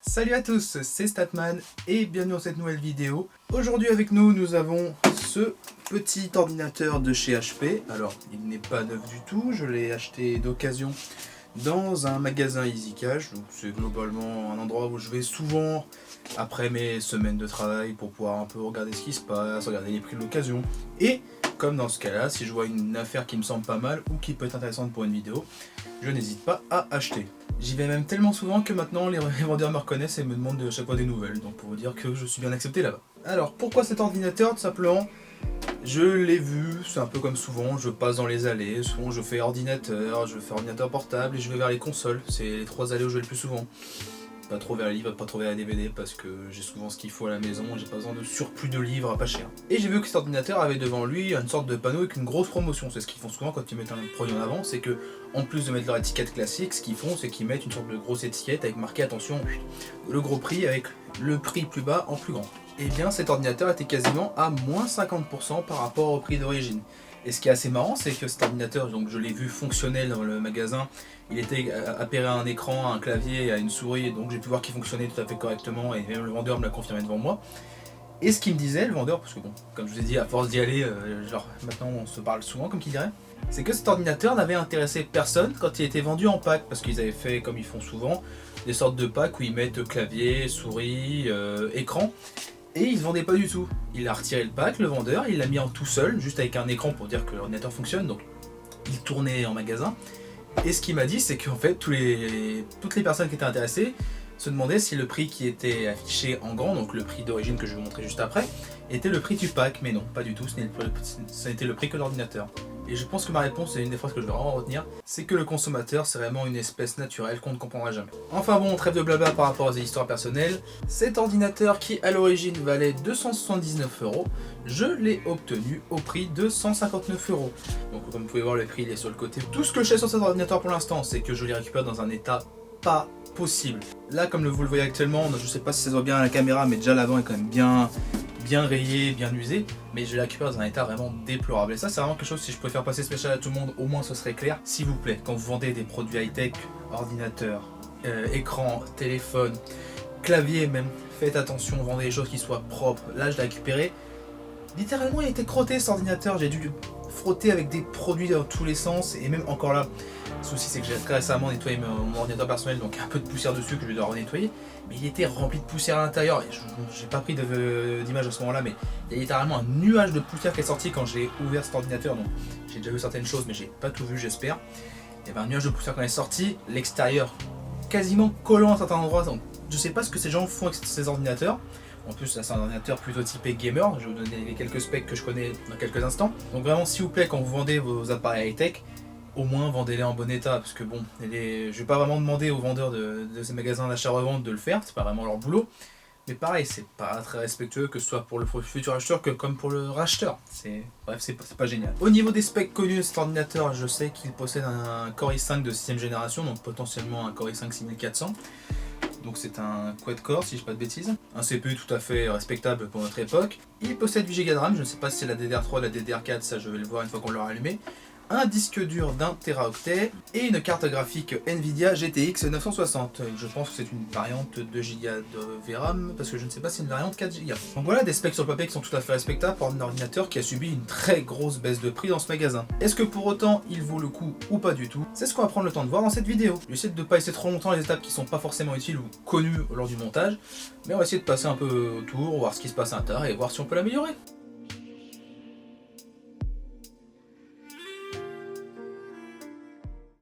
Salut à tous, c'est Statman et bienvenue dans cette nouvelle vidéo. Aujourd'hui avec nous, nous avons ce petit ordinateur de chez HP. Alors, il n'est pas neuf du tout, je l'ai acheté d'occasion dans un magasin EasyCash. Donc c'est globalement un endroit où je vais souvent après mes semaines de travail pour pouvoir un peu regarder ce qui se passe, regarder les prix de l'occasion. Et comme dans ce cas-là, si je vois une affaire qui me semble pas mal ou qui peut être intéressante pour une vidéo, je n'hésite pas à acheter. J'y vais même tellement souvent que maintenant les vendeurs me reconnaissent et me demandent à chaque fois des nouvelles, donc pour vous dire que je suis bien accepté là-bas. Alors pourquoi cet ordinateur? Tout simplement, je l'ai vu, c'est un peu comme souvent, je passe dans les allées, souvent je fais ordinateur portable et je vais vers les consoles, c'est les trois allées où je vais le plus souvent. Pas trop vers les livres, pas trop vers les DVD parce que j'ai souvent ce qu'il faut à la maison, j'ai pas besoin de surplus de livres pas cher. Et j'ai vu que cet ordinateur avait devant lui une sorte de panneau avec une grosse promotion. C'est ce qu'ils font souvent quand ils mettent un produit en avant, c'est que en plus de mettre leur étiquette classique, ce qu'ils font c'est qu'ils mettent une sorte de grosse étiquette avec marqué attention, le gros prix avec le prix plus bas en plus grand. Et bien cet ordinateur était quasiment à moins 50% par rapport au prix d'origine. Et ce qui est assez marrant, c'est que cet ordinateur, donc je l'ai vu fonctionnel dans le magasin, il était appairé à un écran, à un clavier et à une souris, donc j'ai pu voir qu'il fonctionnait tout à fait correctement et même le vendeur me l'a confirmé devant moi. Et ce qu'il me disait, le vendeur, parce que bon, comme je vous ai dit, à force d'y aller, genre maintenant on se parle souvent comme qu'il dirait, c'est que cet ordinateur n'avait intéressé personne quand il était vendu en pack, parce qu'ils avaient fait, comme ils font souvent, des sortes de packs où ils mettent clavier, souris, écran. Et il ne se vendait pas du tout. Il a retiré le pack, le vendeur, il l'a mis en tout seul, juste avec un écran pour dire que l'ordinateur fonctionne, donc il tournait en magasin. Et ce qu'il m'a dit, c'est qu'en fait, toutes les personnes qui étaient intéressées se demandaient si le prix qui était affiché en grand, donc le prix d'origine que je vais vous montrer juste après, était le prix du pack, mais non, pas du tout, ça n'était le prix que l'ordinateur. Et je pense que ma réponse, c'est une des phrases que je vais vraiment retenir, c'est que le consommateur, c'est vraiment une espèce naturelle qu'on ne comprendra jamais. Enfin bon, trêve de blabla par rapport aux histoires personnelles. Cet ordinateur qui, à l'origine, valait 279 €, je l'ai obtenu au prix de 159 €. Donc comme vous pouvez voir, le prix il est sur le côté. Tout ce que je sais sur cet ordinateur pour l'instant, c'est que je l'ai récupéré dans un état pas possible. Là, comme vous le voyez actuellement, je sais pas si ça se voit bien à la caméra, mais déjà l'avant est quand même bien rayé, bien usé, mais je l'ai récupéré dans un état vraiment déplorable. Et ça, c'est vraiment quelque chose, si je pouvais faire passer spécial à tout le monde, au moins ce serait clair. S'il vous plaît, quand vous vendez des produits high-tech, ordinateur, écran, téléphone, clavier même, faites attention, vendez des choses qui soient propres. Là, je l'ai récupéré. Littéralement, il a été crotté cet ordinateur, j'ai dû le frotter avec des produits dans tous les sens, et même encore là, le souci c'est que j'ai très récemment nettoyé mon ordinateur personnel, donc un peu de poussière dessus que je vais devoir renettoyer, mais il était rempli de poussière à l'intérieur, et j'ai pas pris d'image à ce moment là, mais il y a littéralement un nuage de poussière qui est sorti quand j'ai ouvert cet ordinateur, donc j'ai déjà vu certaines choses, mais j'ai pas tout vu, j'espère. Il y avait un nuage de poussière quand il est sorti, l'extérieur quasiment collant à certains endroits, donc je sais pas ce que ces gens font avec ces ordinateurs. En plus, c'est un ordinateur plutôt typé gamer, je vais vous donner les quelques specs que je connais dans quelques instants. Donc vraiment, s'il vous plaît, quand vous vendez vos appareils high-tech, au moins vendez-les en bon état, parce que bon, je vais pas vraiment demander aux vendeurs de ces magasins d'achat-revente de le faire, c'est pas vraiment leur boulot. Mais pareil, c'est pas très respectueux, que ce soit pour le futur acheteur que comme pour le racheteur. Bref, c'est pas génial. Au niveau des specs connus de cet ordinateur, je sais qu'il possède un Core i5 de 6ème génération, donc potentiellement un Core i5 6400. Donc c'est un quad-core si je dis pas de bêtises. Un CPU tout à fait respectable pour notre époque. Il possède 8 Go de RAM, je ne sais pas si c'est la DDR3 ou la DDR4, ça je vais le voir une fois qu'on l'aura allumé. Un disque dur d'1 Teraoctet et une carte graphique Nvidia GTX 960. Je pense que c'est une variante 2 Go de VRAM parce que je ne sais pas si c'est une variante 4 Go. Donc voilà des specs sur le papier qui sont tout à fait respectables pour un ordinateur qui a subi une très grosse baisse de prix dans ce magasin. Est-ce que pour autant il vaut le coup ou pas du tout? C'est ce qu'on va prendre le temps de voir dans cette vidéo. Je vais essayer de ne pas essayer trop longtemps les étapes qui sont pas forcément utiles ou connues lors du montage, mais on va essayer de passer un peu autour, voir ce qui se passe à l'intérieur et voir si on peut l'améliorer.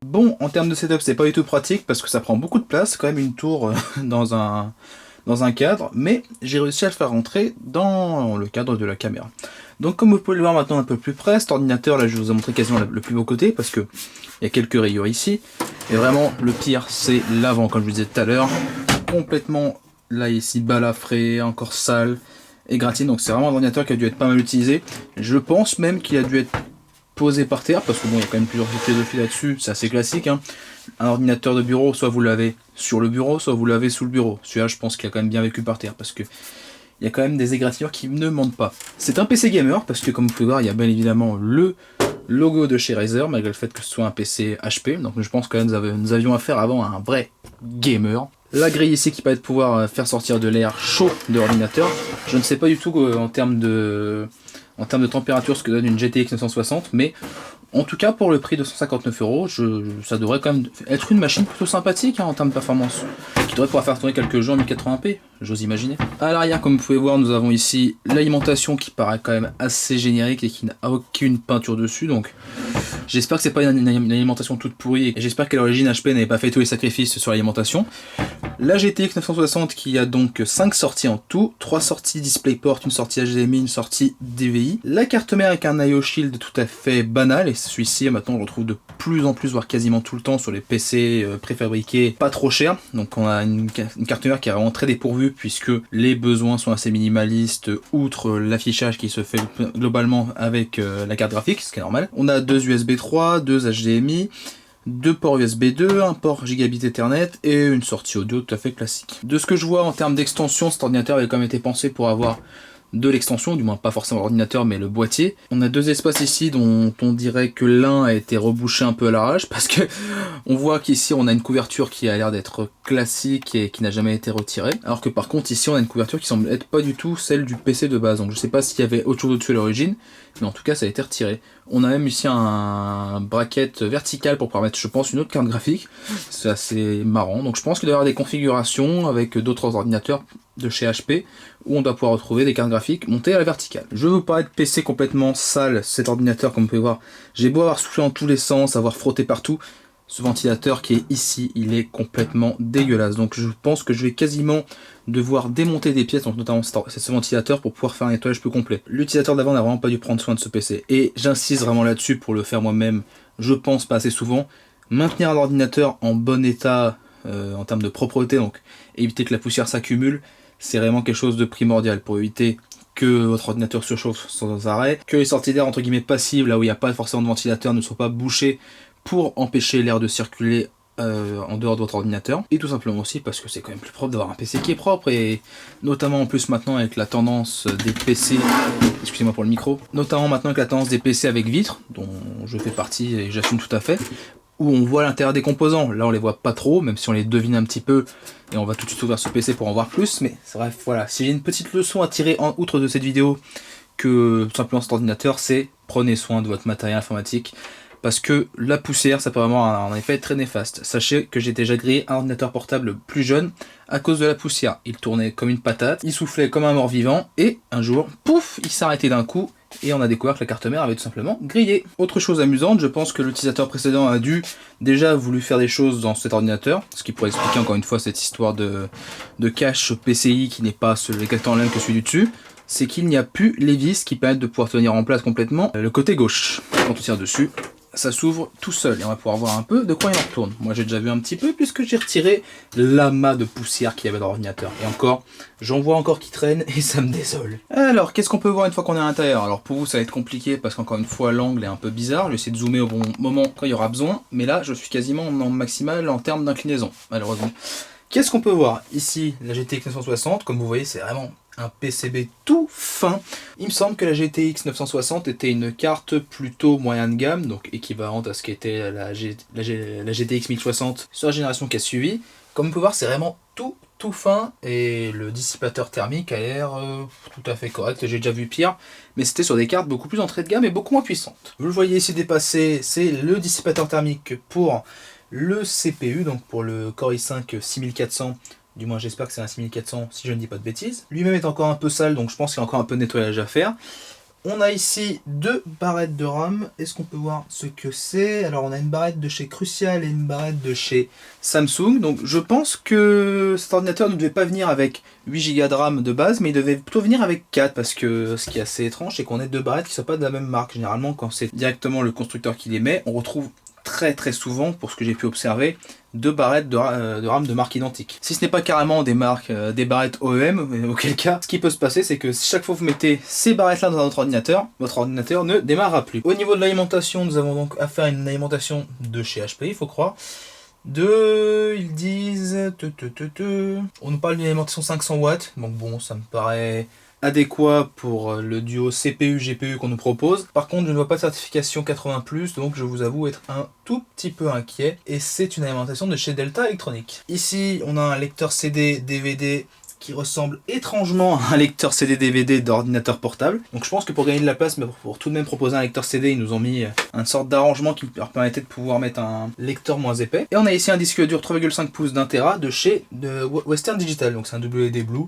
Bon, en termes de setup, c'est pas du tout pratique parce que ça prend beaucoup de place, quand même une tour dans un cadre, mais j'ai réussi à le faire rentrer dans le cadre de la caméra. Donc comme vous pouvez le voir maintenant un peu plus près, cet ordinateur là je vous ai montré quasiment le plus beau côté parce que il y a quelques rayures ici, et vraiment le pire c'est l'avant comme je vous disais tout à l'heure, complètement là ici balafré, encore sale et gratine, donc c'est vraiment un ordinateur qui a dû être pas mal utilisé. Je pense même qu'il a dû être posé par terre, parce que bon, il y a quand même plusieurs philosophie là-dessus, c'est assez classique, hein. Un ordinateur de bureau, soit vous l'avez sur le bureau, soit vous l'avez sous le bureau. Celui-là, je pense qu'il a quand même bien vécu par terre, parce que il y a quand même des égratignures qui ne mentent pas. C'est un PC gamer, parce que comme vous pouvez voir, il y a bien évidemment le logo de chez Razer, malgré le fait que ce soit un PC HP, donc je pense que nous avions affaire avant à un vrai gamer. La grille ici qui permet de pouvoir faire sortir de l'air chaud de l'ordinateur. Je ne sais pas du tout en termes de température ce que donne une GTX 960, mais en tout cas pour le prix de 159 €, ça devrait quand même être une machine plutôt sympathique en termes de performance, qui devrait pouvoir faire tourner quelques jeux en 1080p, j'ose imaginer. À l'arrière, comme vous pouvez voir, nous avons ici l'alimentation qui paraît quand même assez générique et qui n'a aucune peinture dessus, donc j'espère que c'est pas une alimentation toute pourrie, et j'espère qu'à l'origine HP n'avait pas fait tous les sacrifices sur l'alimentation. La GTX 960 qui a donc 5 sorties en tout, 3 sorties DisplayPort, une sortie HDMI, une sortie DVI. La carte mère avec un IO Shield tout à fait banal, et celui-ci maintenant on le retrouve de plus en plus, voire quasiment tout le temps sur les PC préfabriqués pas trop chers. Donc on a une carte mère qui est vraiment très dépourvue puisque les besoins sont assez minimalistes, outre l'affichage qui se fait globalement avec la carte graphique, ce qui est normal. On a 2 USB 3, 2 HDMI, 2 ports USB 2, un port gigabit Ethernet et une sortie audio tout à fait classique. De ce que je vois en termes d'extension, cet ordinateur avait quand même été pensé pour avoir de l'extension, du moins pas forcément l'ordinateur mais le boîtier. On a 2 espaces ici dont on dirait que l'un a été rebouché un peu à l'arrache parce que on voit qu'ici on a une couverture qui a l'air d'être classique et qui n'a jamais été retirée, alors que par contre ici on a une couverture qui semble être pas du tout celle du PC de base, donc je sais pas s'il y avait autre chose au-dessus à l'origine, mais en tout cas ça a été retiré. On a même ici un bracket vertical pour pouvoir mettre, je pense, une autre carte graphique. C'est assez marrant. Donc je pense qu'il doit y avoir des configurations avec d'autres ordinateurs de chez HP où on doit pouvoir retrouver des cartes graphiques montées à la verticale. Je vais vous parler de PC complètement sale. Cet ordinateur, comme vous pouvez voir, j'ai beau avoir soufflé dans tous les sens, avoir frotté partout, ce ventilateur qui est ici, il est complètement dégueulasse. Donc je pense que je vais quasiment devoir démonter des pièces, donc notamment ce ventilateur, pour pouvoir faire un nettoyage plus complet. L'utilisateur d'avant n'a vraiment pas dû prendre soin de ce PC. Et j'insiste vraiment là-dessus pour le faire moi-même, je pense pas assez souvent. Maintenir un ordinateur en bon état en termes de propreté, donc éviter que la poussière s'accumule, c'est vraiment quelque chose de primordial pour éviter que votre ordinateur surchauffe sans arrêt, que les sorties d'air entre guillemets passives, là où il n'y a pas forcément de ventilateur, ne soient pas bouchées pour empêcher l'air de circuler en dehors de votre ordinateur, et tout simplement aussi parce que c'est quand même plus propre d'avoir un PC qui est propre, et notamment en plus maintenant avec la tendance des PC, excusez-moi pour le micro, notamment maintenant avec la tendance des PC avec vitre, dont je fais partie et j'assume tout à fait, où on voit l'intérieur des composants. Là on les voit pas trop, même si on les devine un petit peu, et on va tout de suite ouvrir ce PC pour en voir plus, mais bref, voilà, si j'ai une petite leçon à tirer en outre de cette vidéo que tout simplement cet ordinateur, c'est prenez soin de votre matériel informatique, parce que la poussière, ça peut vraiment avoir un effet très néfaste. Sachez que j'ai déjà grillé un ordinateur portable plus jeune à cause de la poussière. Il tournait comme une patate, il soufflait comme un mort-vivant, et un jour, pouf, il s'est arrêté d'un coup, et on a découvert que la carte mère avait tout simplement grillé. Autre chose amusante, je pense que l'utilisateur précédent a dû déjà voulu faire des choses dans cet ordinateur, ce qui pourrait expliquer encore une fois cette histoire de cache PCI qui n'est pas exactement le même que celui du dessus. C'est qu'il n'y a plus les vis qui permettent de pouvoir tenir en place complètement le côté gauche. Quand on tire dessus, ça s'ouvre tout seul et on va pouvoir voir un peu de quoi il en retourne. Moi j'ai déjà vu un petit peu puisque j'ai retiré l'amas de poussière qu'il y avait dans l'ordinateur. Et encore, j'en vois encore qui traînent et ça me désole. Alors, qu'est-ce qu'on peut voir une fois qu'on est à l'intérieur? Alors pour vous ça va être compliqué parce qu'encore une fois l'angle est un peu bizarre. Je vais essayer de zoomer au bon moment quand il y aura besoin. Mais là je suis quasiment en maximal en termes d'inclinaison, malheureusement. Qu'est-ce qu'on peut voir? Ici, la GTX 960, comme vous voyez, c'est vraiment un PCB tout fin. Il me semble que la GTX 960 était une carte plutôt moyenne de gamme, donc équivalente à ce qu'était la GTX 1060 sur la génération qui a suivi. Comme vous pouvez voir, c'est vraiment tout fin, et le dissipateur thermique a l'air tout à fait correct. J'ai déjà vu pire, mais c'était sur des cartes beaucoup plus entrée de gamme et beaucoup moins puissantes. Vous le voyez ici dépassé, c'est le dissipateur thermique pour le CPU, donc pour le Core i5 6400, du moins j'espère que c'est un 6400 si je ne dis pas de bêtises. Lui-même est encore un peu sale, donc je pense qu'il y a encore un peu de nettoyage à faire. On a ici 2 barrettes de RAM. Est-ce qu'on peut voir ce que c'est? Alors on a une barrette de chez Crucial et une barrette de chez Samsung. Donc je pense que cet ordinateur ne devait pas venir avec 8 Go de RAM de base, mais il devait plutôt venir avec 4, parce que ce qui est assez étrange, c'est qu'on ait 2 barrettes qui ne soient pas de la même marque. Généralement quand c'est directement le constructeur qui les met, on retrouve très souvent, pour ce que j'ai pu observer, 2 barrettes de RAM de marque identique. Si ce n'est pas carrément des marques, des barrettes OEM, auquel cas, ce qui peut se passer, c'est que si chaque fois vous mettez ces barrettes là dans votre ordinateur ne démarrera plus. Au niveau de l'alimentation, nous avons donc affaire à une alimentation de chez HP, il faut croire. Ils disent... On nous parle d'une alimentation 500 watts, donc bon, ça me paraît adéquat pour le duo CPU-GPU qu'on nous propose. Par contre, je ne vois pas de certification 80+, donc je vous avoue être un tout petit peu inquiet. Et c'est une alimentation de chez Delta Electronics. Ici, on a un lecteur CD-DVD qui ressemble étrangement à un lecteur CD-DVD d'ordinateur portable. Donc je pense que pour gagner de la place, mais pour tout de même proposer un lecteur CD, ils nous ont mis une sorte d'arrangement qui leur permettait de pouvoir mettre un lecteur moins épais. Et on a ici un disque dur 3,5 pouces d'1 Tera de chez Western Digital. Donc c'est un WD Blue,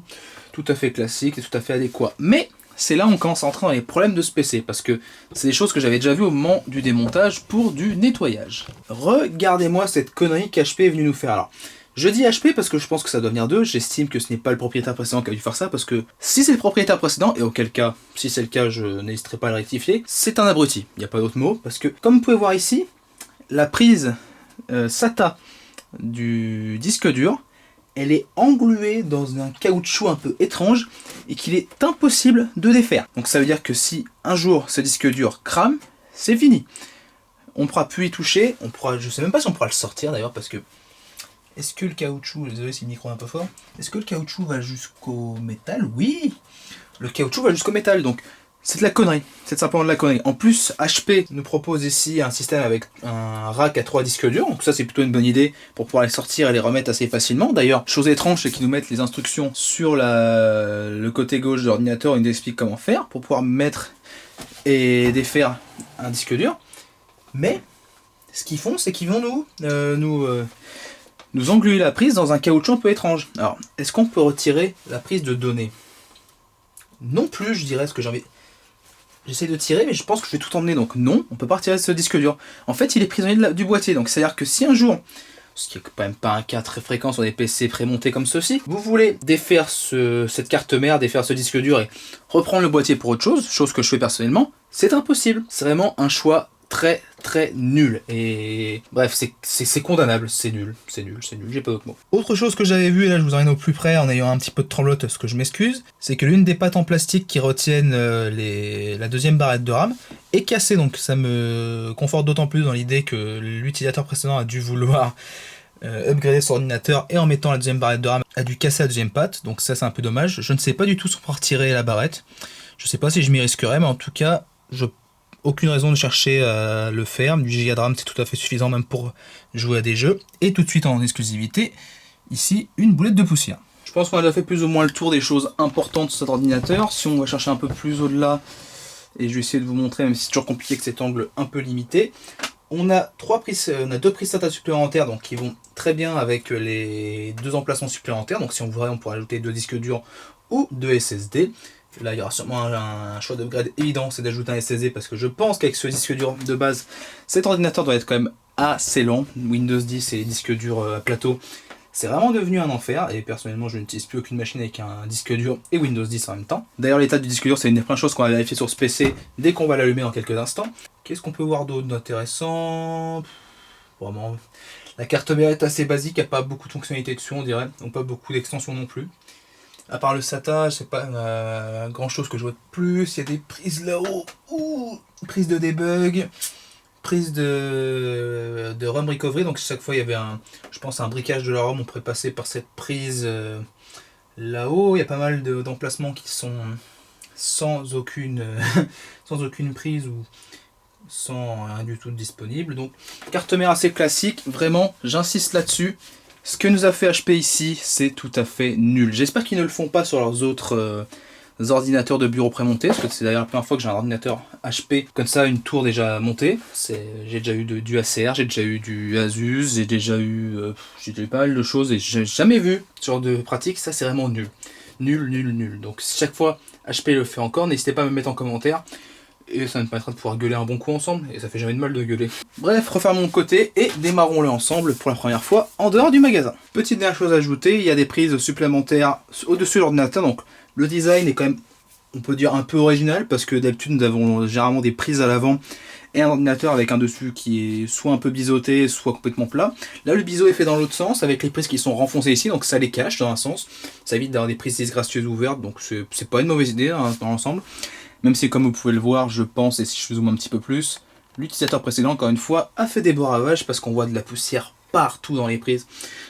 tout à fait classique et tout à fait adéquat. Mais c'est là où on commence à entrer dans les problèmes de ce PC, parce que c'est des choses que j'avais déjà vues au moment du démontage pour du nettoyage. Regardez-moi cette connerie qu'HP est venu nous faire. Alors, je dis HP parce que je pense que ça doit venir d'eux, j'estime que ce n'est pas le propriétaire précédent qui a dû faire ça, parce que si c'est le propriétaire précédent, et auquel cas, si c'est le cas, je n'hésiterai pas à le rectifier, c'est un abruti, il n'y a pas d'autre mot, parce que comme vous pouvez voir ici, la prise SATA du disque dur, elle est engluée dans un caoutchouc un peu étrange, et qu'il est impossible de défaire. Donc ça veut dire que si un jour ce disque dur crame, c'est fini. On ne pourra plus y toucher, je sais même pas si on pourra le sortir d'ailleurs, parce que est-ce que le caoutchouc, désolé si le micro est un peu fort, est-ce que le caoutchouc va jusqu'au métal? Oui, le caoutchouc va jusqu'au métal, donc c'est de la connerie, c'est simplement de la connerie. En plus, HP nous propose ici un système avec un rack à 3 disques durs, donc ça c'est plutôt une bonne idée pour pouvoir les sortir et les remettre assez facilement. D'ailleurs, chose étrange, c'est qu'ils nous mettent les instructions sur le côté gauche de l'ordinateur, ils nous expliquent comment faire pour pouvoir mettre et défaire un disque dur. Mais ce qu'ils font, c'est qu'ils vont nous engluer la prise dans un caoutchouc un peu étrange. Alors, est-ce qu'on peut retirer la prise de données? Non plus, je dirais, ce que j'ai envie. J'essaie de tirer, mais je pense que je vais tout emmener, donc non, on peut pas retirer ce disque dur. En fait, il est prisonnier du boîtier, donc c'est-à-dire que si un jour, ce qui est quand même pas un cas très fréquent sur des PC prémontés comme ceci, vous voulez défaire cette carte mère, défaire ce disque dur et reprendre le boîtier pour autre chose que je fais personnellement, c'est impossible. C'est vraiment un choix très très nul, et bref, c'est condamnable, c'est nul, j'ai pas d'autre mot. Autre chose que j'avais vu, et là je vous emmène au plus près en ayant un petit peu de tremblote, ce que je m'excuse, c'est que l'une des pattes en plastique qui retiennent la deuxième barrette de RAM est cassée, donc ça me conforte d'autant plus dans l'idée que l'utilisateur précédent a dû vouloir upgrader son ordinateur, et en mettant la deuxième barrette de RAM a dû casser la deuxième patte, donc ça c'est un peu dommage. Je ne sais pas du tout si on peut retirer la barrette, je sais pas si je m'y risquerais, mais en tout cas, aucune raison de chercher à le faire. Du giga de RAM, c'est tout à fait suffisant même pour jouer à des jeux. Et tout de suite en exclusivité, ici, une boulette de poussière. Je pense qu'on a déjà fait plus ou moins le tour des choses importantes sur cet ordinateur. Si on va chercher un peu plus au-delà, et je vais essayer de vous montrer, même si c'est toujours compliqué avec cet angle un peu limité, on a deux prises SATA supplémentaires, donc qui vont très bien avec les deux emplacements supplémentaires. Donc si on voudrait, on pourrait ajouter 2 disques durs ou 2 SSD. Là, il y aura sûrement un choix d'upgrade évident, c'est d'ajouter un SSD, parce que je pense qu'avec ce disque dur de base, cet ordinateur doit être quand même assez lent. Windows 10 et les disques durs à plateau, c'est vraiment devenu un enfer, et personnellement je n'utilise plus aucune machine avec un disque dur et Windows 10 en même temps. D'ailleurs, l'état du disque dur, c'est une des premières choses qu'on va vérifier sur ce PC dès qu'on va l'allumer dans quelques instants. Qu'est-ce qu'on peut voir d'autre d'intéressant? Vraiment, la carte mère est assez basique, il n'y a pas beaucoup de fonctionnalités dessus, on dirait, donc pas beaucoup d'extensions non plus. À part le SATA, c'est pas grand chose que je vois de plus. Il y a des prises là-haut, prise de debug, prise de ROM recovery. Donc chaque fois il y avait je pense un briquage de la ROM, on pourrait passer par cette prise là-haut. Il y a pas mal d'emplacements qui sont sans aucune prise ou sans rien du tout disponible. Donc carte mère assez classique, vraiment, j'insiste là-dessus. Ce que nous a fait HP ici, c'est tout à fait nul. J'espère qu'ils ne le font pas sur leurs autres ordinateurs de bureau prémontés, parce que c'est d'ailleurs la première fois que j'ai un ordinateur HP comme ça, une tour déjà montée. J'ai déjà eu du ACR, j'ai déjà eu du Asus, j'ai déjà eu pas mal de choses, et j'ai jamais vu ce genre de pratique. Ça, c'est vraiment nul. Nul. Donc chaque fois HP le fait encore, n'hésitez pas à me mettre en commentaire. Et ça me permettra de pouvoir gueuler un bon coup ensemble, et ça fait jamais de mal de gueuler. Bref, refermons le côté et démarrons-le ensemble pour la première fois en dehors du magasin. Petite dernière chose à ajouter, il y a des prises supplémentaires au-dessus de l'ordinateur, donc le design est quand même, on peut dire, un peu original, parce que d'habitude nous avons généralement des prises à l'avant et un ordinateur avec un dessus qui est soit un peu biseauté, soit complètement plat. Là, le biseau est fait dans l'autre sens, avec les prises qui sont renfoncées ici, donc ça les cache dans un sens. Ça évite d'avoir des prises disgracieuses ouvertes, donc c'est pas une mauvaise idée hein, dans l'ensemble. Même si, comme vous pouvez le voir, je pense, et si je zoome un petit peu plus, l'utilisateur précédent, encore une fois, a fait des beaux ravages, parce qu'on voit de la poussière partout dans les prises.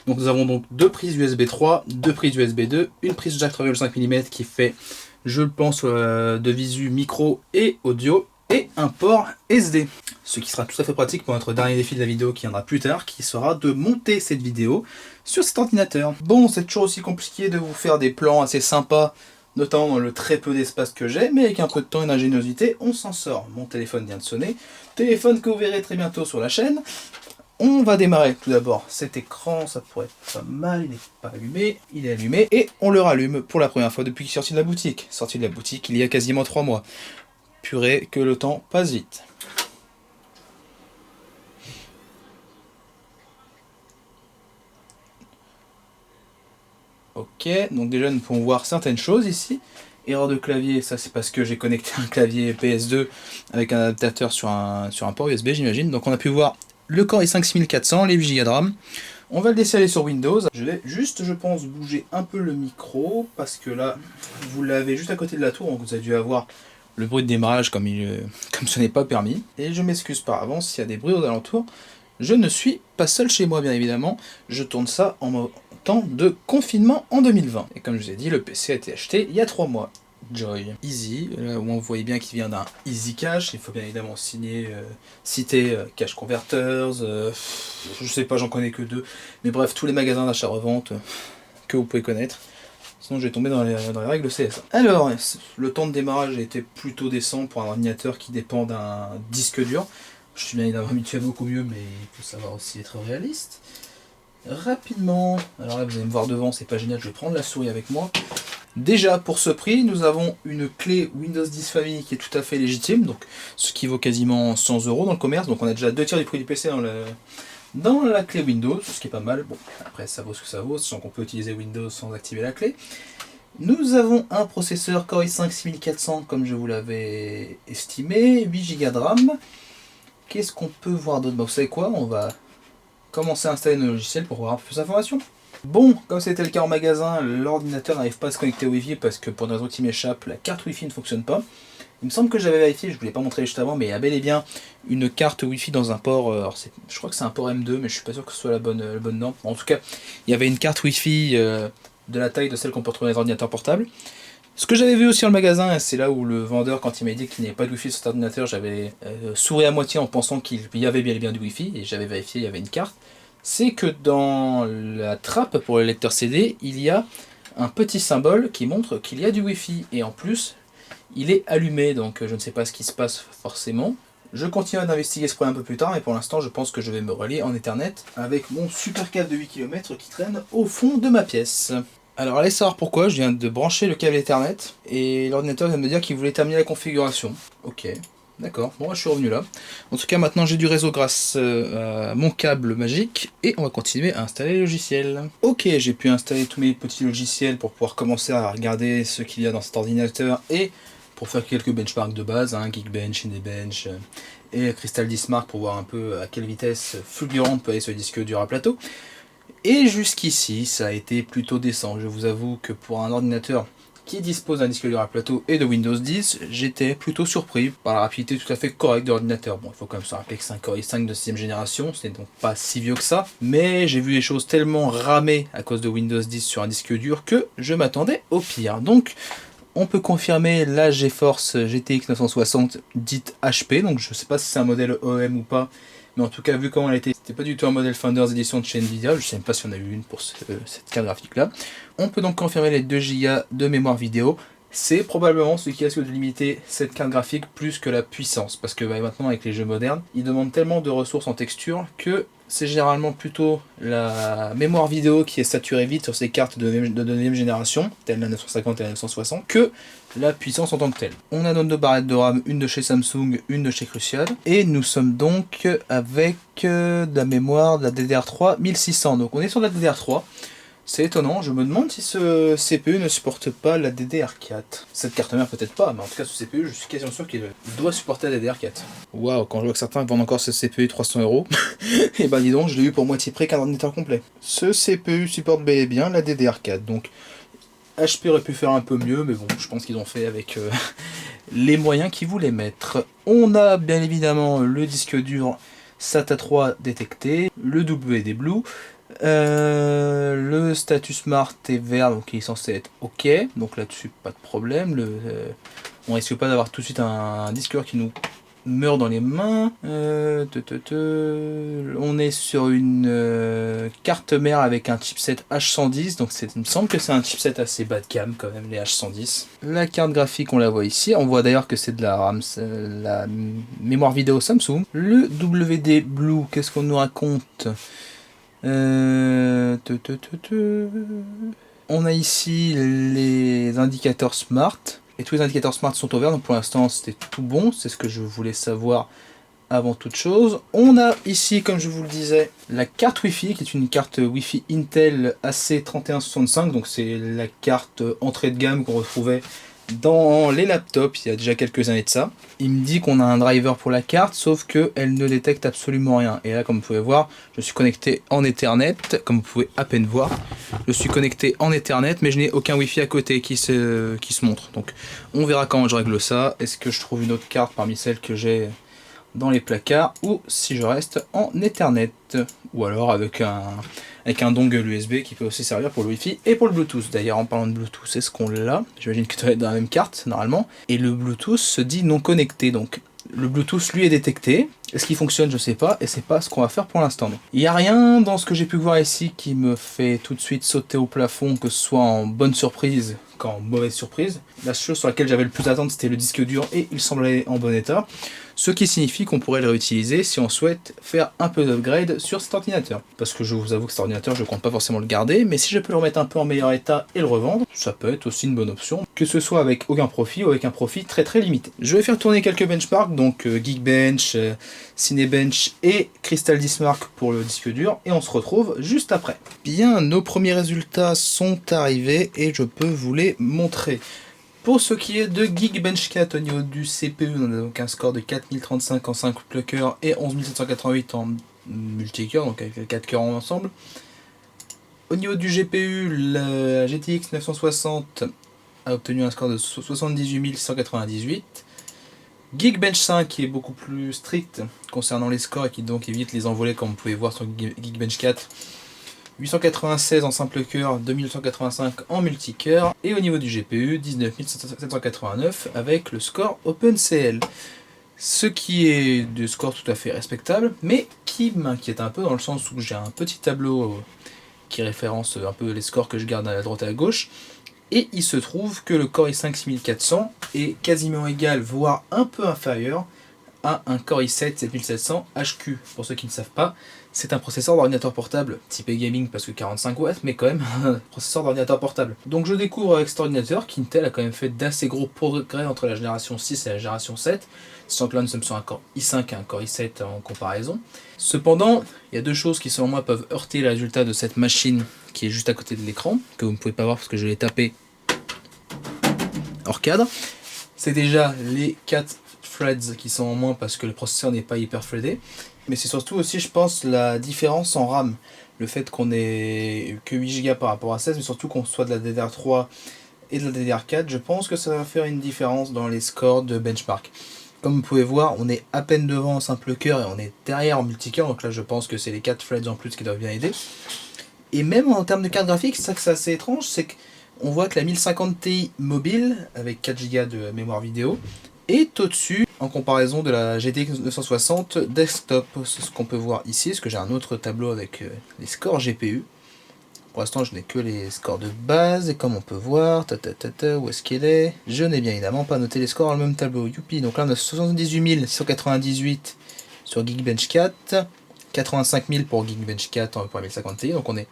Donc nous avons donc 2 prises USB 3, 2 prises USB 2, une prise jack 3,5 mm qui fait je le pense, de visu micro et audio, et un port SD. Ce qui sera tout à fait pratique pour notre dernier défi de la vidéo qui viendra plus tard, qui sera de monter cette vidéo sur cet ordinateur. Bon, c'est toujours aussi compliqué de vous faire des plans assez sympas, notamment dans le très peu d'espace que j'ai, mais avec un peu de temps et d'ingéniosité, on s'en sort. Mon téléphone vient de sonner, téléphone que vous verrez très bientôt sur la chaîne. On va démarrer tout d'abord cet écran, ça pourrait être pas mal, il n'est pas allumé, il est allumé, et on le rallume pour la première fois depuis qu'il est sorti de la boutique. Sorti de la boutique il y a quasiment 3 mois. Purée, que le temps passe vite. Ok, donc déjà nous pouvons voir certaines choses ici. Erreur de clavier, ça c'est parce que j'ai connecté un clavier PS2 avec un adaptateur sur un port USB, j'imagine. Donc on a pu voir le Core i5 6400, les 8 Go de RAM. On va le laisser aller sur Windows. Je vais juste, je pense, bouger un peu le micro, parce que là, vous l'avez juste à côté de la tour, donc vous avez dû avoir le bruit de démarrage comme ce n'est pas permis. Et je m'excuse par avance s'il y a des bruits aux alentours. Je ne suis pas seul chez moi, bien évidemment. Je tourne ça en temps de confinement en 2020. Et comme je vous ai dit, le PC a été acheté il y a 3 mois. Joy. Easy, là où on voyait bien qu'il vient d'un Easy Cache. Il faut bien évidemment citer Cache Converters, je sais pas, j'en connais que 2. Mais bref, tous les magasins d'achat-revente que vous pouvez connaître. Sinon je vais tomber dans les règles CSA. Alors, le temps de démarrage a été plutôt décent pour un ordinateur qui dépend d'un disque dur. Je suis bien évidemment habitué à beaucoup mieux, mais il faut savoir aussi être réaliste. Rapidement, alors là vous allez me voir devant, c'est pas génial, je vais prendre la souris avec moi. Déjà pour ce prix, nous avons une clé Windows 10 Family qui est tout à fait légitime, donc ce qui vaut quasiment 100 € dans le commerce, donc on a déjà 2 tiers du prix du PC dans la clé Windows, ce qui est pas mal. Bon, après ça vaut ce que ça vaut, sachant qu'on peut utiliser Windows sans activer la clé. Nous avons un processeur Core i5 6400 comme je vous l'avais estimé, 8 Go de RAM. Qu'est-ce qu'on peut voir d'autre? Bah, vous savez quoi, on va commencer à installer nos logiciels pour voir un peu plus d'informations. Bon, comme c'était le cas en magasin, l'ordinateur n'arrive pas à se connecter au Wi-Fi parce que pour une raison qui m'échappe, la carte Wi-Fi ne fonctionne pas. Il me semble que j'avais vérifié, je ne voulais pas montrer juste avant, mais il y a bel et bien une carte Wi-Fi dans un port, je crois que c'est un port M2, mais je suis pas sûr que ce soit la bonne norme. En tout cas, il y avait une carte Wi-Fi de la taille de celle qu'on peut retrouver dans les ordinateurs portables. Ce que j'avais vu aussi dans le magasin, et c'est là où le vendeur, quand il m'a dit qu'il n'y avait pas de Wi-Fi sur cet ordinateur, j'avais souri à moitié en pensant qu'il y avait bien et bien du Wi-Fi, et j'avais vérifié, il y avait une carte. C'est que dans la trappe pour le lecteur CD, il y a un petit symbole qui montre qu'il y a du Wi-Fi. Et en plus, il est allumé, donc je ne sais pas ce qui se passe forcément. Je continue d'investiguer ce problème un peu plus tard, mais pour l'instant, je pense que je vais me relier en Ethernet avec mon super câble de 8 km qui traîne au fond de ma pièce. Alors allez savoir pourquoi, je viens de brancher le câble Ethernet et l'ordinateur vient de me dire qu'il voulait terminer la configuration. Ok. D'accord, bon je suis revenu là. En tout cas maintenant j'ai du réseau grâce à mon câble magique et on va continuer à installer les logiciels. Ok, j'ai pu installer tous mes petits logiciels pour pouvoir commencer à regarder ce qu'il y a dans cet ordinateur et pour faire quelques benchmarks de base, Geekbench, Cinebench et Crystal Disk Mark pour voir un peu à quelle vitesse fulgurante peut aller ce disque dur à plateau. Et jusqu'ici ça a été plutôt décent, je vous avoue que pour un ordinateur qui dispose d'un disque dur à plateau et de Windows 10, j'étais plutôt surpris par la rapidité tout à fait correcte de l'ordinateur. Bon, il faut quand même se rappeler que c'est un Core i5 de 6ème génération, ce n'est donc pas si vieux que ça, mais j'ai vu les choses tellement ramées à cause de Windows 10 sur un disque dur que je m'attendais au pire. Donc, on peut confirmer la GeForce GTX 960 dite HP, donc je ne sais pas si c'est un modèle OEM ou pas, mais en tout cas, vu comment elle était, c'était pas du tout un modèle Founders Edition de chez Nvidia, je sais même pas si on a eu une pour cette carte graphique là. On peut donc confirmer les 2 Go de mémoire vidéo. C'est probablement ce qui risque de limiter cette carte graphique plus que la puissance, parce que maintenant avec les jeux modernes, ils demandent tellement de ressources en texture que c'est généralement plutôt la mémoire vidéo qui est saturée vite sur ces cartes de 9ème génération, telle la 950 et la 960, que la puissance en tant que telle. On a nos 2 barrettes de RAM, une de chez Samsung, une de chez Crucial, et nous sommes donc avec de la mémoire de la DDR3 1600, donc on est sur la DDR3. C'est étonnant, je me demande si ce CPU ne supporte pas la DDR4. Cette carte mère peut-être pas, mais en tout cas ce CPU je suis quasiment sûr qu'il doit supporter la DDR4. Waouh, quand je vois que certains vendent encore ce CPU 300 €, et ben dis donc, je l'ai eu pour moitié prix qu'un ordinateur complet. Ce CPU supporte bel et bien la DDR4, donc HP aurait pu faire un peu mieux, mais bon, je pense qu'ils ont fait avec les moyens qu'ils voulaient mettre. On a bien évidemment le disque dur SATA 3 détecté, le WD Blue, Le statut Smart est vert, donc il est censé être OK. Donc là-dessus, pas de problème. On risque pas d'avoir tout de suite un disque dur qui nous meurt dans les mains. On est sur une carte mère avec un chipset H110. Donc il me semble que c'est un chipset assez bas de gamme quand même, les H110. La carte graphique, on la voit ici. On voit d'ailleurs que c'est de la RAM, la mémoire vidéo Samsung. Le WD Blue, qu'est-ce qu'on nous raconte? On a ici les indicateurs Smart. Et tous les indicateurs Smart sont au vert, donc pour l'instant c'était tout bon, c'est ce que je voulais savoir avant toute chose. On a ici, comme je vous le disais, la carte Wi-Fi, qui est une carte Wi-Fi Intel AC3165, donc c'est la carte entrée de gamme qu'on retrouvait dans les laptops il y a déjà quelques années de ça. Il me dit qu'on a un driver pour la carte, sauf qu'elle ne détecte absolument rien. Et là, comme vous pouvez voir, je suis connecté en Ethernet, comme vous pouvez à peine voir. Je suis connecté en Ethernet, mais je n'ai aucun Wi-Fi à côté qui se montre. Donc on verra comment je règle ça. Est-ce que je trouve une autre carte parmi celles que j'ai dans les placards, ou si je reste en Ethernet, ou alors avec un dongle USB qui peut aussi servir pour le Wi-Fi et pour le Bluetooth. D'ailleurs, en parlant de Bluetooth, est-ce qu'on l'a? J'imagine que ça doit être dans la même carte, normalement. Et le Bluetooth se dit non connecté, donc le Bluetooth, lui, est détecté. Est-ce qu'il fonctionne? Je sais pas, et c'est pas ce qu'on va faire pour l'instant. Il n'y a rien dans ce que j'ai pu voir ici qui me fait tout de suite sauter au plafond, que ce soit en bonne surprise qu'en mauvaise surprise. La chose sur laquelle j'avais le plus d'attente, c'était le disque dur, et il semblait en bon état. Ce qui signifie qu'on pourrait le réutiliser si on souhaite faire un peu d'upgrade sur cet ordinateur. Parce que je vous avoue que cet ordinateur, je ne compte pas forcément le garder, mais si je peux le remettre un peu en meilleur état et le revendre, ça peut être aussi une bonne option, que ce soit avec aucun profit ou avec un profit très très limité. Je vais faire tourner quelques benchmarks, donc Geekbench, Cinebench et Crystal Dismark pour le disque dur, et on se retrouve juste après. Bien, nos premiers résultats sont arrivés et je peux vous les montrer. Pour ce qui est de Geekbench 4 au niveau du CPU, on a donc un score de 4035 en simple cœur et 11788 en multicœur, donc avec les 4 cœurs ensemble. Au niveau du GPU, la GTX 960 a obtenu un score de 78 198. Geekbench 5 qui est beaucoup plus strict concernant les scores et qui donc évite les envolées comme vous pouvez voir sur Geekbench 4. 896 en simple cœur, 2985 en multicœur, et au niveau du GPU, 19789 avec le score OpenCL. Ce qui est de score tout à fait respectable, mais qui m'inquiète un peu dans le sens où j'ai un petit tableau qui référence un peu les scores que je garde à droite et à gauche, et il se trouve que le Core i5 6400 est quasiment égal, voire un peu inférieur, à un Core i7 7700 HQ. Pour ceux qui ne savent pas, c'est un processeur d'ordinateur portable typé gaming parce que 45 watts, mais quand même un processeur d'ordinateur portable. Donc je découvre avec cet ordinateur qu'Intel a quand même fait d'assez gros progrès entre la génération 6 et la génération 7, sans que là nous sommes sur un Core i5 et un Core i7 en comparaison. Cependant, il y a deux choses qui selon moi peuvent heurter le résultat de cette machine qui est juste à côté de l'écran, que vous ne pouvez pas voir parce que je l'ai tapé hors cadre. C'est déjà les 4 threads qui sont en moins parce que le processeur n'est pas hyper threadé, mais c'est surtout aussi je pense la différence en RAM, le fait qu'on ait que 8 Go par rapport à 16, mais surtout qu'on soit de la DDR3 et de la DDR4, je pense que ça va faire une différence dans les scores de benchmark. Comme vous pouvez voir, on est à peine devant en simple cœur et on est derrière en multicœur, donc là je pense que c'est les 4 threads en plus qui doivent bien aider. Et même en termes de carte graphique, c'est ça que c'est assez étrange, c'est qu'on voit que la 1050 Ti mobile, avec 4 Go de mémoire vidéo, est au-dessus en comparaison de la GTX 960 desktop. C'est ce qu'on peut voir ici, parce que j'ai un autre tableau avec les scores GPU. Pour l'instant, je n'ai que les scores de base, et comme on peut voir, où est-ce qu'il est? Je n'ai bien évidemment pas noté les scores dans le même tableau. Youpi, donc là on a 78 698 sur Geekbench 4, 85 000 pour Geekbench 4 pour la 1050 Ti, donc on est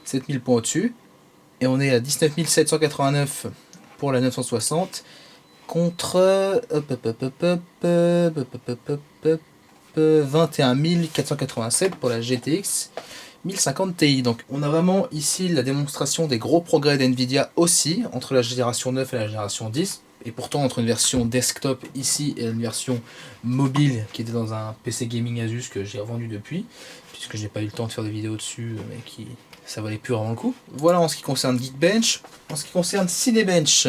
7000 points au-dessus. Et on est à 19 789 pour la 960, contre 21 487 pour la GTX 1050 Ti. Donc on a vraiment ici la démonstration des gros progrès d'NVIDIA aussi, entre la génération 9 et la génération 10. Et pourtant entre une version desktop ici et une version mobile qui était dans un PC gaming Asus que j'ai revendu depuis, puisque j'ai pas eu le temps de faire des vidéos dessus, mais ça valait plus vraiment le coup. Voilà en ce qui concerne Geekbench. En ce qui concerne Cinebench,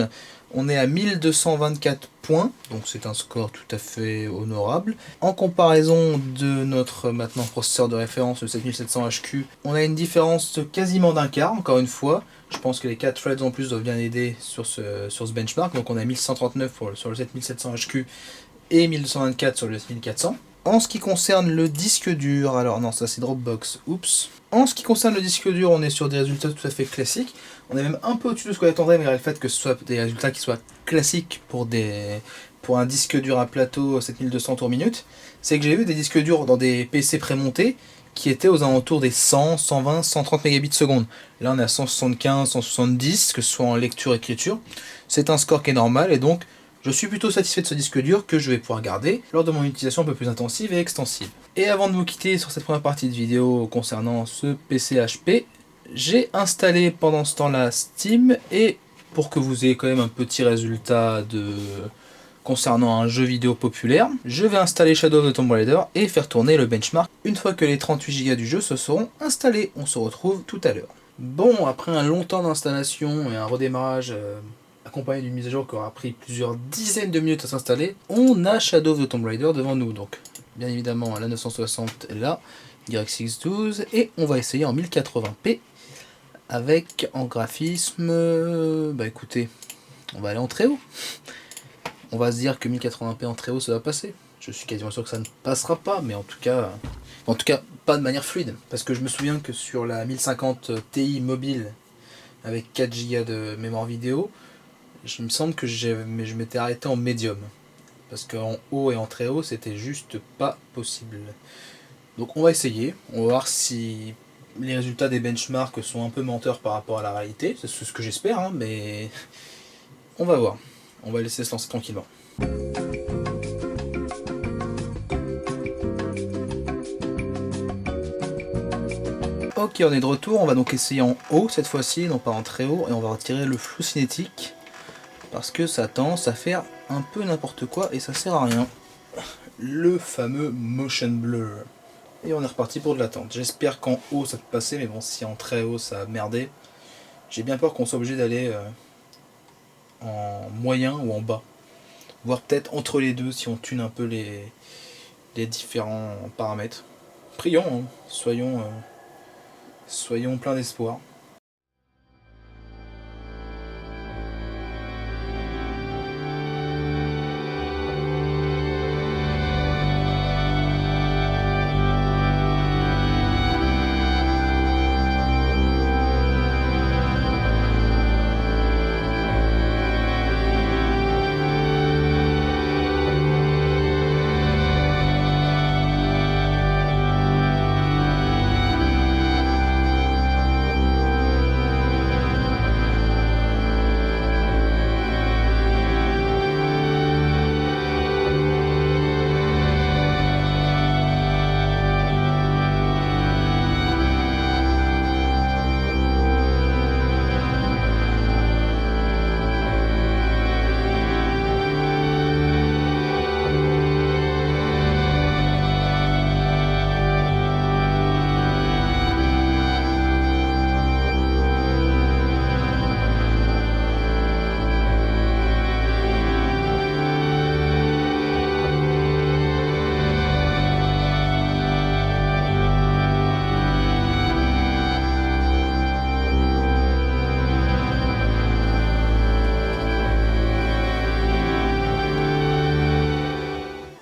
On est à 1224 points, donc c'est un score tout à fait honorable. En comparaison de notre maintenant processeur de référence, le 7700 HQ, on a une différence quasiment d'un quart, encore une fois. Je pense que les 4 threads en plus doivent bien aider sur ce benchmark. Donc on a 1139 sur le 7700 HQ et 1224 sur le 7400. En ce qui concerne le disque dur, alors non, ça c'est Dropbox, oups. En ce qui concerne le disque dur, on est sur des résultats tout à fait classiques. On est même un peu au-dessus de ce qu'on attendrait, malgré le fait que ce soit des résultats qui soient classiques pour un disque dur à plateau 7200 tours minute. C'est que j'ai vu des disques durs dans des PC prémontés qui étaient aux alentours des 100, 120, 130 mégabits seconde. Là on est à 175, 170, que ce soit en lecture-écriture. C'est un score qui est normal et donc je suis plutôt satisfait de ce disque dur que je vais pouvoir garder lors de mon utilisation un peu plus intensive et extensive. Et avant de vous quitter sur cette première partie de vidéo concernant ce PC HP, j'ai installé pendant ce temps-là Steam, et pour que vous ayez quand même un petit résultat concernant un jeu vidéo populaire, je vais installer Shadow of the Tomb Raider et faire tourner le benchmark une fois que les 38 Go du jeu se seront installés. On se retrouve tout à l'heure. Bon, après un long temps d'installation et un redémarrage accompagné d'une mise à jour qui aura pris plusieurs dizaines de minutes à s'installer, on a Shadow of the Tomb Raider devant nous. Donc, bien évidemment, la 960 est là, DirectX 12, et on va essayer en 1080p avec en graphisme. Bah écoutez, on va aller en très haut. On va se dire que 1080p en très haut ça va passer. Je suis quasiment sûr que ça ne passera pas, mais en tout cas pas de manière fluide. Parce que je me souviens que sur la 1050 Ti mobile avec 4 Go de mémoire vidéo, il me semble que je m'étais arrêté en médium. Parce qu'en haut et en très haut, c'était juste pas possible. Donc on va essayer, on va voir si les résultats des benchmarks sont un peu menteurs par rapport à la réalité. C'est ce que j'espère, hein, mais on va voir. On va laisser se lancer tranquillement. Ok, on est de retour, on va donc essayer en haut cette fois-ci, non pas en très haut, et on va retirer le flou cinétique. Parce que ça tend à faire un peu n'importe quoi et ça sert à rien. Le fameux motion blur. Et on est reparti pour de l'attente. J'espère qu'en haut ça peut passer, mais bon, si en très haut ça a merdé, j'ai bien peur qu'on soit obligé d'aller en moyen ou en bas. Voire peut-être entre les deux si on tune un peu les différents paramètres. Prions, hein. Soyons pleins d'espoir.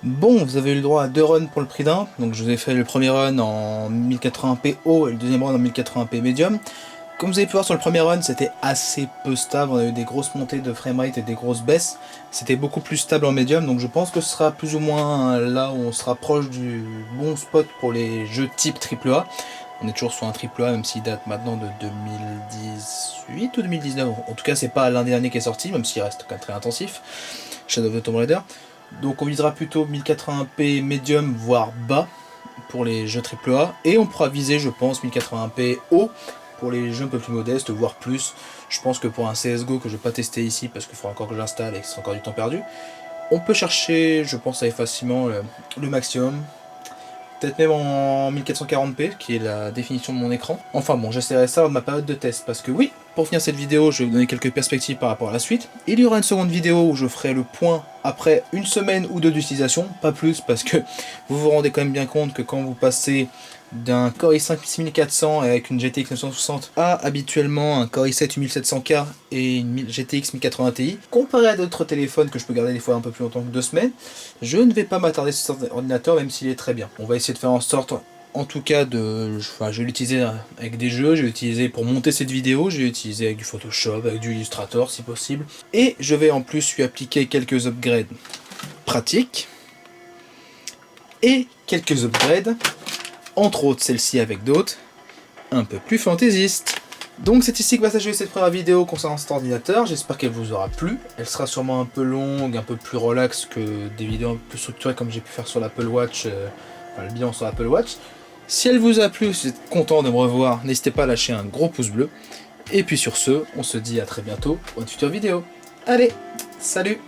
Bon, vous avez eu le droit à 2 runs pour le prix d'un, donc je vous ai fait le premier run en 1080p haut et le deuxième run en 1080p médium. Comme vous avez pu voir sur le premier run, c'était assez peu stable, on a eu des grosses montées de framerate et des grosses baisses. C'était beaucoup plus stable en médium, donc je pense que ce sera plus ou moins là où on se rapproche du bon spot pour les jeux type AAA. On est toujours sur un AAA, même s'il date maintenant de 2018 ou 2019. En tout cas, c'est pas l'un des derniers qui est sorti, même s'il reste quand même très intensif. Shadow of the Tomb Raider. Donc on visera plutôt 1080p médium voire bas pour les jeux AAA, et on pourra viser, je pense, 1080p haut pour les jeux un peu plus modestes, voire plus. Je pense que pour un CSGO que je vais pas tester ici parce qu'il faudra encore que j'installe et que c'est encore du temps perdu, on peut chercher, je pense, assez facilement le maximum. Peut-être même en 1440p, qui est la définition de mon écran. Enfin bon, j'essaierai ça lors de ma période de test, parce que oui, pour finir cette vidéo, je vais vous donner quelques perspectives par rapport à la suite. Il y aura une seconde vidéo où je ferai le point après une semaine ou deux d'utilisation, pas plus, parce que vous vous rendez quand même bien compte que quand vous passez d'un Core i5 6400 avec une GTX 960 à habituellement un Core i7 8700K et une GTX 1080 Ti, comparé à d'autres téléphones que je peux garder des fois un peu plus longtemps que 2 semaines, je ne vais pas m'attarder sur cet ordinateur même s'il est très bien. On va essayer de faire en sorte, en tout cas, je vais l'utiliser avec des jeux, je vais l'utiliser pour monter cette vidéo, je vais l'utiliser avec du Photoshop, avec du Illustrator si possible, et je vais en plus lui appliquer quelques upgrades pratiques et quelques upgrades, entre autres celle-ci avec d'autres, un peu plus fantaisistes. Donc c'est ici que va s'achever cette première vidéo concernant cet ordinateur, j'espère qu'elle vous aura plu. Elle sera sûrement un peu longue, un peu plus relax que des vidéos un peu plus structurées comme j'ai pu faire sur l'Apple Watch, le bilan sur l'Apple Watch. Si elle vous a plu, si vous êtes content de me revoir, n'hésitez pas à lâcher un gros pouce bleu. Et puis sur ce, on se dit à très bientôt pour une future vidéo. Allez, salut!